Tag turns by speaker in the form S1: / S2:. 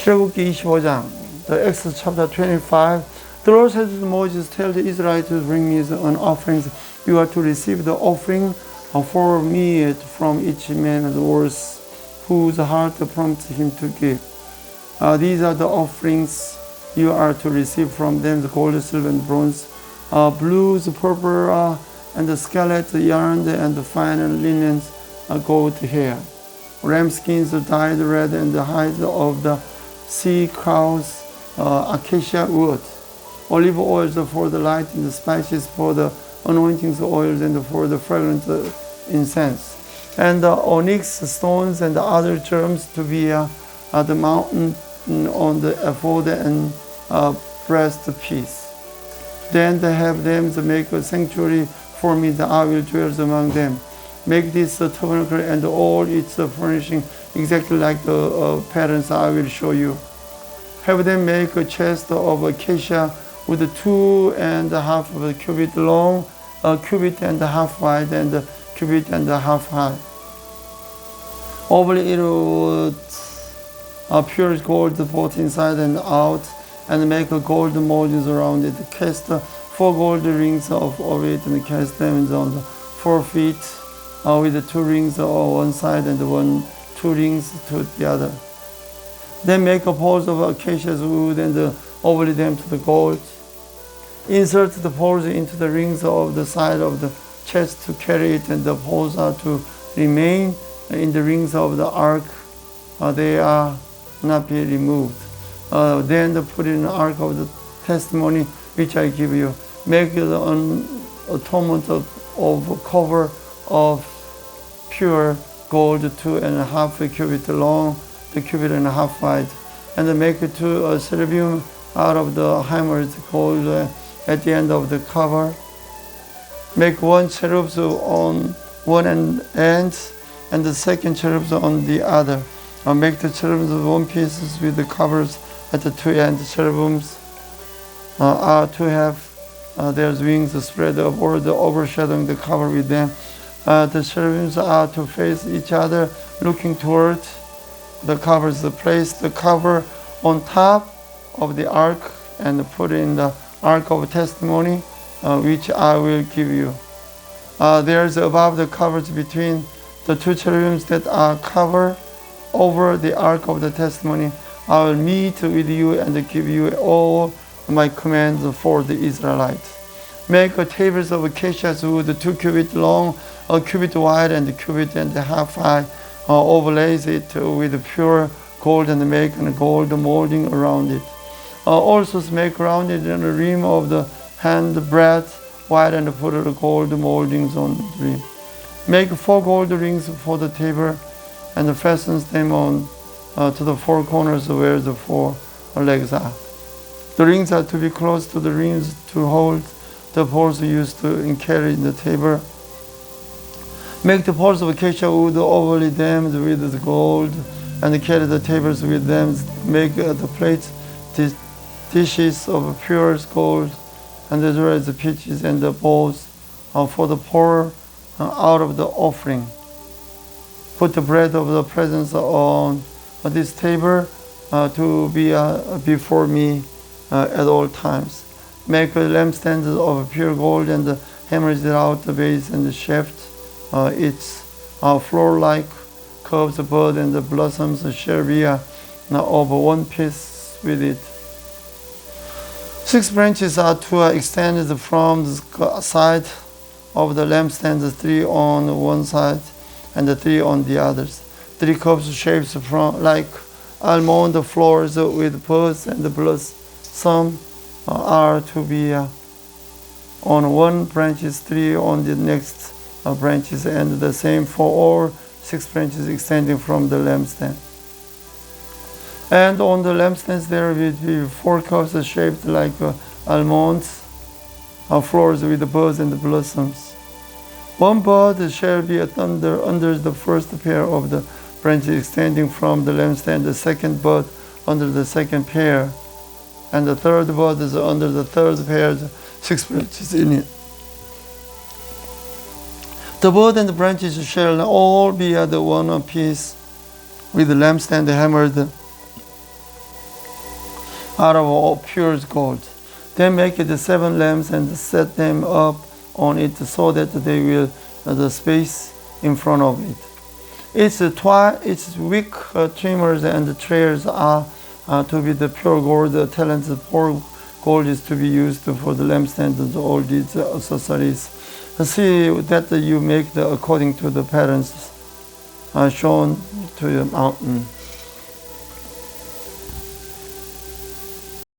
S1: 출애굽기 25장, the Exodus chapter 25. The Lord said to Moses, tell the Israelites to bring me an offering. You are to receive the offering for me from each man's words, whose heart prompts him to give. These are the offerings you are to receive from them: the gold, silver, and bronze, blues, purple, and the scarlet yarn, and the fine linens, goat hair, ram skins dyed red, and the hide of the sea cows, acacia wood, olive oils for the light, and the spices for the anointing oils, and for the fragrant incense, and the onyx stones and the other germs to be the mountain on the ephod and breastpiece. Then they have them to make a sanctuary for me, that I will dwell among them. Make this tabernacle and all its furnishing exactly like the patterns I will show you. Have them make a chest of acacia with 2.5 cubit long, a cubit and a half wide, and a cubit and a half high. Over it would pure gold both inside and out, and make a gold moldings around it. Cast 4 gold rings of it, and cast them on the 4 feet with 2 rings on one side and 2 rings to the other. Then make a poles of acacia wood and overlay them to the gold. Insert the poles into the rings of the side of the chest to carry it, and the poles are to remain in the rings of the ark. They are not be removed. Then put in the ark of the testimony which I give you. Make an atonement of cover of pure gold, 2.5 cubit long, the cubit and a half wide, and make 2 cherubim out of the hammered gold at the end of the cover. Make 1 cherub on one end, and the second cherub on the other. Make the cherubims 1 piece with the covers at the 2 ends. Cherubims are to have their wings spread upward, overshadowing the cover with them. The cherubims are to face each other, looking toward the covers. Place the cover on top of the ark and put in the ark of testimony, which I will give you. There is above the covers between the 2 cherubims that are covered over the ark of the testimony. I will meet with you and give you all my commands for the Israelites. Make tables of acacia wood, 2 cubit long, a cubit wide, and a cubit and a half high. Overlays it with pure gold, and make a gold molding around it. Also make around it a rim of the hand breadth wide, and put the gold moldings on the rim. Make 4 gold rings for the table, and fastens them on to the 4 corners where the 4 legs are. The rings are to be close to the rims to hold the poles used to carry the table. Make the poles of acacia wood, overlay them with the gold, and carry the tables with them. Make the plates, dishes of pure gold, and as well as the pitchers and the bowls for the pour out of the offering. Put the bread of the presence on this table to be before me at all times. Make lampstands of pure gold, and hammers it out the base and the shaft. Its floor-like curves, bud, and the blossoms shall be of 1 piece with it. 6 branches are to extend from the side of the lampstands, 3 on one side and 3 on the others. 3 cups shapes from like almond floors with buds and blossom are to be on one branches, 3 on the next branches, and the same for all 6 branches extending from the lampstand. And on the lampstands there will be 4 cups shaped like almonds, floors with buds and blossoms. 1 bud shall be under the first pair of the branches extending from the lampstand, the second bud under the second pair, and the third bud is under the third pair, 6 branches in it. The bud and the branches shall all be at one piece, with the lampstand hammered out of all pure gold. Then make the 7 lamps and set them up on it so that they will the space in front of it. Its wick trimmers and trays are to be the pure gold. The talents for gold is to be used for the lampstand and all these accessories. See that you make according to the patterns shown to your mountain.